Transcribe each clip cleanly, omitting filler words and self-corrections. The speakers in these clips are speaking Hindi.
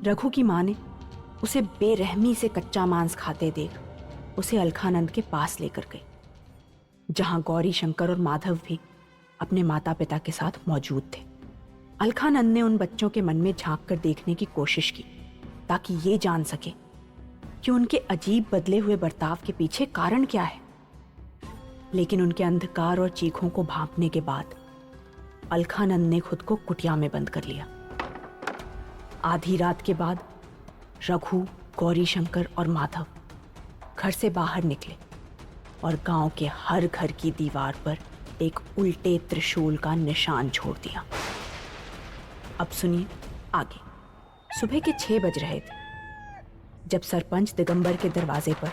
रघु की माँ ने उसे बेरहमी से कच्चा मांस खाते देख उसे अलखानंद के पास लेकर गई, जहां गौरी शंकर और माधव भी अपने माता पिता के साथ मौजूद थे। अलखानंद ने उन बच्चों के मन में झांक कर देखने की कोशिश की ताकि ये जान सके कि उनके अजीब बदले हुए बर्ताव के पीछे कारण क्या है। लेकिन उनके अंधकार और चीखों को भांपने के बाद अलखानंद ने खुद को कुटिया में बंद कर लिया। आधी रात के बाद रघु, गौरीशंकर और माधव घर से बाहर निकले और गांव के हर घर की दीवार पर एक उल्टे त्रिशूल का निशान छोड़ दिया। अब सुनिए आगे। सुबह के 6 बज रहे थे जब सरपंच दिगंबर के दरवाजे पर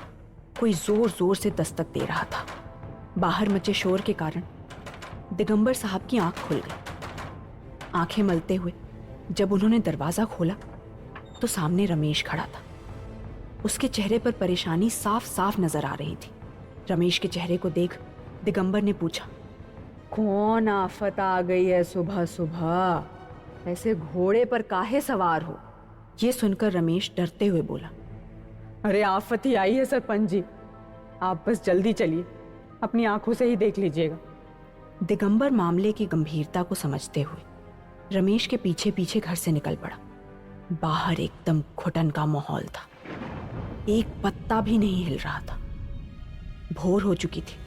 कोई जोर जोर से दस्तक दे रहा था। बाहर मचे शोर के कारण दिगंबर साहब की आंख खुल गई। आंखें मलते हुए जब उन्होंने दरवाजा खोला तो सामने रमेश खड़ा था। उसके चेहरे पर परेशानी साफ साफ नजर आ रही थी। रमेश के चेहरे को देख दिगंबर ने पूछा, कौन आफत आ गई है सुबह सुबह? ऐसे घोड़े पर काहे सवार हो? ये सुनकर रमेश डरते हुए बोला, अरे आफत ही आई है सरपंच जी, आप बस जल्दी चलिए, अपनी आंखों से ही देख लीजिएगा। दिगंबर मामले की गंभीरता को समझते हुए रमेश के पीछे पीछे घर से निकल पड़ा। बाहर एकदम घुटन का माहौल था, एक पत्ता भी नहीं हिल रहा था। भोर हो चुकी थी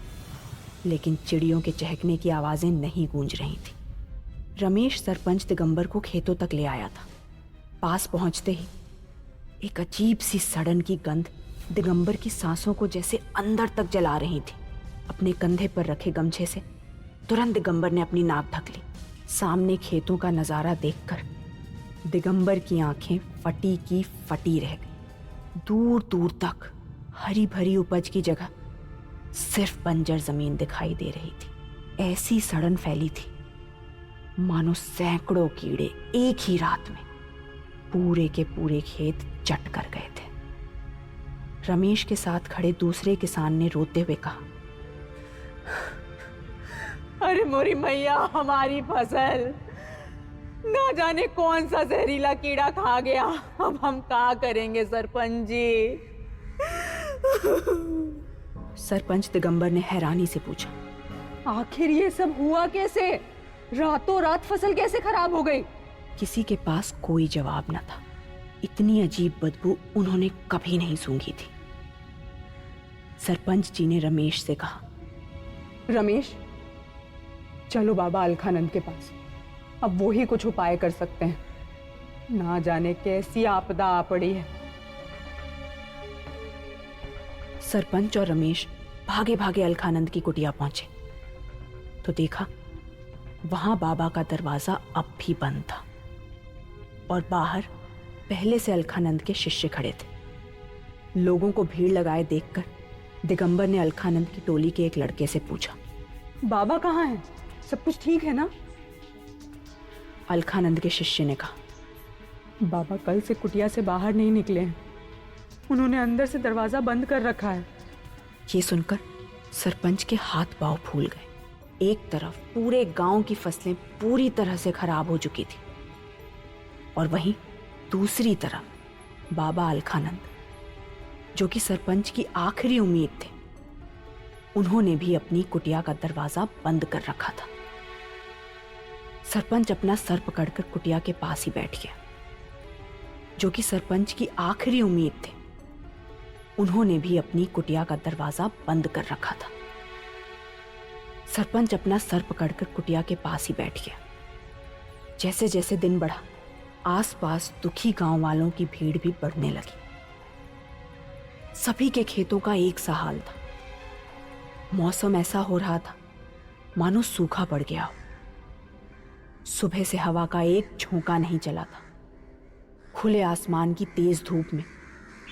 लेकिन चिड़ियों के चहकने की आवाजें नहीं गूंज रही थी। रमेश सरपंच दिगंबर को खेतों तक ले आया था। पास पहुंचते ही एक अजीब सी सड़न की गंध दिगंबर की सांसों को जैसे अंदर तक जला रही थी। अपने कंधे पर रखे गमछे से तुरंत दिगंबर ने अपनी नाक ढक ली। सामने खेतों का नजारा देखकर दिगंबर की आंखें फटी की फटी रह गई। दूर दूर तक हरी भरी उपज की जगह सिर्फ बंजर जमीन दिखाई दे रही थी। ऐसी सड़न फैली थी मानो सैकड़ों कीड़े एक ही रात में पूरे के पूरे खेत चट कर गए थे। रमेश के साथ खड़े दूसरे किसान ने रोते हुए कहा, अरे मोरी मैया, हमारी फसल ना जाने कौन सा जहरीला कीड़ा खा गया। अब हम क्या करेंगे सरपंच जी? सरपंच दिगंबर ने हैरानी से पूछा, आखिर ये सब हुआ कैसे? रातों रात फसल कैसे खराब हो गई? किसी के पास कोई जवाब न था। इतनी अजीब बदबू उन्होंने कभी नहीं सूंघी थी। सरपंच जी ने रमेश से कहा, रमेश, चलो बाबा अलखानंद के पास, अब वो ही कुछ उपाय कर सकते हैं। ना जाने कैसी आपदा आ पड़ी है। सरपंच और रमेश भागे भागे अलखानंद की कुटिया पहुंचे तो देखा वहां बाबा का दरवाजा अब भी बंद था और बाहर पहले से अलखानंद के शिष्य खड़े थे। लोगों को भीड़ लगाए देखकर दिगंबर ने अलखानंद की टोली के एक लड़के से पूछा, बाबा कहाँ हैं? सब कुछ ठीक है ना? अलखानंद के शिष्य ने कहा, बाबा कल से कुटिया से बाहर नहीं निकले हैं, उन्होंने अंदर से दरवाजा बंद कर रखा है। ये सुनकर सरपंच के हाथ पांव फूल गए। एक तरफ पूरे गांव की फसलें पूरी तरह से खराब हो चुकी थी और वहीं दूसरी तरफ बाबा अलखानंद, जो कि सरपंच की आखिरी उम्मीद थे, उन्होंने भी अपनी कुटिया का दरवाजा बंद कर रखा था। सरपंच अपना सर पकड़कर कुटिया के पास ही बैठ गया। जो कि सरपंच की आखिरी उम्मीद थे, उन्होंने भी अपनी कुटिया का दरवाजा बंद कर रखा था। सरपंच अपना सर पकड़कर कुटिया के पास ही बैठ गया। जैसे जैसे दिन बढ़ा, आसपास दुखी गांव वालों की भीड़ भी बढ़ने लगी। सभी के खेतों का एक सा हाल था। मौसम ऐसा हो रहा था मानो सूखा पड़ गया हो। सुबह से हवा का एक झोंका नहीं चला था। खुले आसमान की तेज धूप में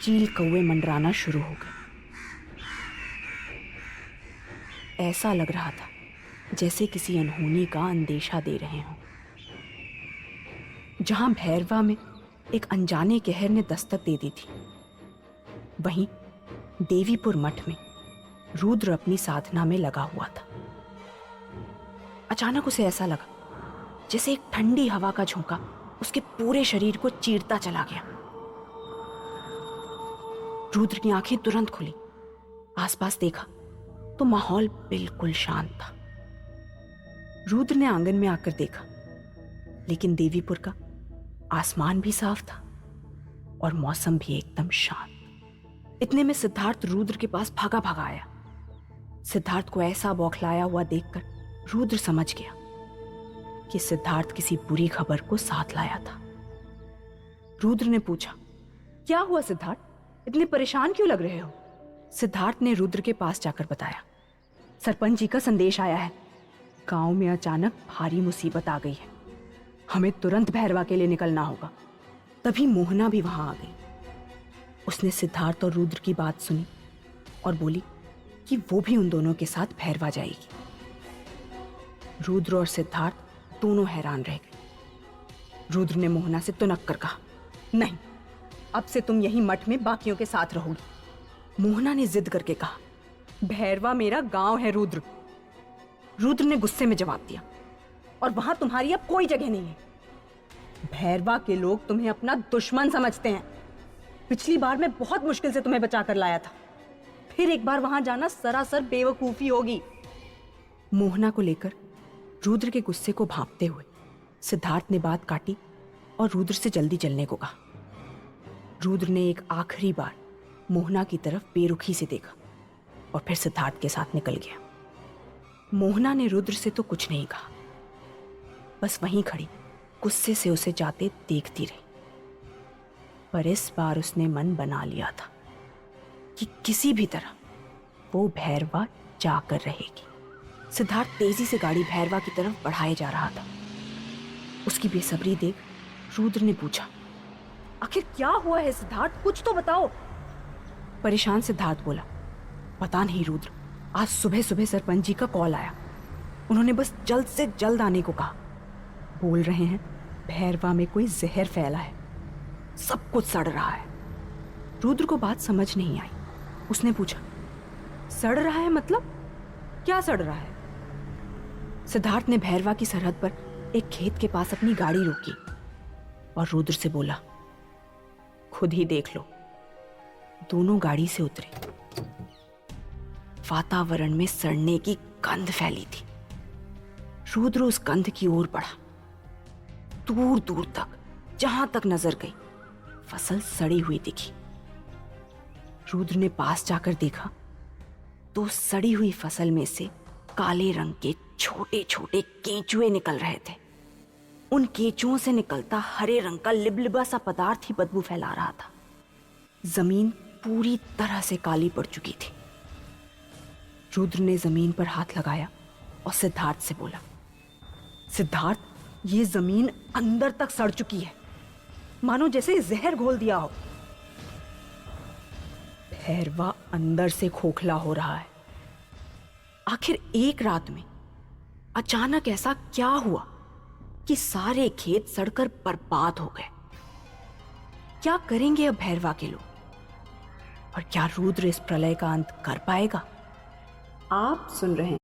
चील कौवे मंडराना शुरू हो गए। ऐसा लग रहा था जैसे किसी अनहोनी का अंदेशा दे रहे हों। जहां भैरवा में एक अनजाने कहर ने दस्तक दे दी थी, वहीं देवीपुर मठ में रुद्र अपनी साधना में लगा हुआ था। अचानक उसे ऐसा लगा जैसे एक ठंडी हवा का झोंका उसके पूरे शरीर को चीरता चला गया। रुद्र की आंखें तुरंत खुली। आसपास देखा तो माहौल बिल्कुल शांत था। रुद्र ने आंगन में आकर देखा, लेकिन देवीपुर का आसमान भी साफ था और मौसम भी एकदम शांत। इतने में सिद्धार्थ रुद्र के पास भागा भागा आया। सिद्धार्थ को ऐसा बौखलाया हुआ देखकर रुद्र समझ गया कि सिद्धार्थ किसी बुरी खबर को साथ लाया था। रुद्र ने पूछा, क्या हुआ सिद्धार्थ, इतने परेशान क्यों लग रहे हो? सिद्धार्थ ने रुद्र के पास जाकर बताया, सरपंच जी का संदेश आया है। गांव में अचानक भारी मुसीबत आ गई है, हमें तुरंत भैरवा के लिए निकलना होगा। तभी मोहना भी वहां आ गई। उसने सिद्धार्थ और रुद्र की बात सुनी और बोली कि वो भी उन दोनों के साथ भैरवा जाएगी। रुद्र और सिद्धार्थ दोनों हैरान रह गए। रुद्र ने मोहना से तुनक कर कहा, नहीं, अब से तुम यही मठ में बाकियों के साथ रहोगी। मोहना ने जिद करके कहा, भैरवा मेरा गांव है रुद्र। रुद्र ने गुस्से में जवाब दिया, और वहां तुम्हारी अब कोई जगह नहीं है। भैरवा के लोग तुम्हें अपना दुश्मन समझते हैं। पिछली बार मैं बहुत मुश्किल से तुम्हें बचा कर लाया था, फिर एक बार वहां जाना सरासर बेवकूफी होगी। मोहना को लेकर रुद्र के गुस्से को भांपते हुए सिद्धार्थ ने बात काटी और रुद्र से जल्दी चलने को कहा। रुद्र ने एक आखिरी बार मोहना की तरफ बेरुखी से देखा और फिर सिद्धार्थ के साथ निकल गया। मोहना ने रुद्र से तो कुछ नहीं कहा, बस वहीं खड़ी गुस्से से उसे जाते देखती रही। पर इस बार उसने मन बना लिया था कि किसी भी तरह वो भैरवा जाकर रहेगी। सिद्धार्थ तेजी से गाड़ी भैरवा की तरफ बढ़ाए जा रहा था। उसकी बेसब्री देख रुद्र ने पूछा, आखिर क्या हुआ है सिद्धार्थ, कुछ तो बताओ। परेशान सिद्धार्थ बोला, पता नहीं रुद्र, आज सुबह सुबह सरपंच जी का कॉल आया। उन्होंने बस जल्द से जल्द आने को कहा। बोल रहे हैं भैरवा में कोई जहर फैला है, सब कुछ सड़ रहा है। रुद्र को बात समझ नहीं आई। उसने पूछा, सड़ रहा है मतलब क्या सड़ रहा है? सिद्धार्थ ने भैरवा की सरहद पर एक खेत के पास अपनी गाड़ी रोकी और रुद्र से बोला, खुद ही देख लो। दोनों गाड़ी से उतरे। वातावरण में सड़ने की गंध फैली थी। रुद्र उस गंध की ओर बढ़ा। दूर दूर तक जहां तक नजर गई फसल सड़ी हुई दिखी। रुद्र ने पास जाकर देखा तो सड़ी हुई फसल में से काले रंग के छोटे छोटे केंचुए निकल रहे थे। उन केंचुओं से निकलता हरे रंग का लिबलिबा सा पदार्थ ही बदबू फैला रहा था। जमीन पूरी तरह से काली पड़ चुकी थी। रुद्र ने जमीन पर हाथ लगाया और सिद्धार्थ से बोला, सिद्धार्थ, ये जमीन अंदर तक सड़ चुकी है, मानो जैसे जहर घोल दिया हो। भैरवा अंदर से खोखला हो रहा है। आखिर एक रात में अचानक ऐसा क्या हुआ कि सारे खेत सड़कर बर्बाद हो गए? क्या करेंगे अब भैरवा के लोग? और क्या रुद्र इस प्रलय का अंत कर पाएगा? आप सुन रहे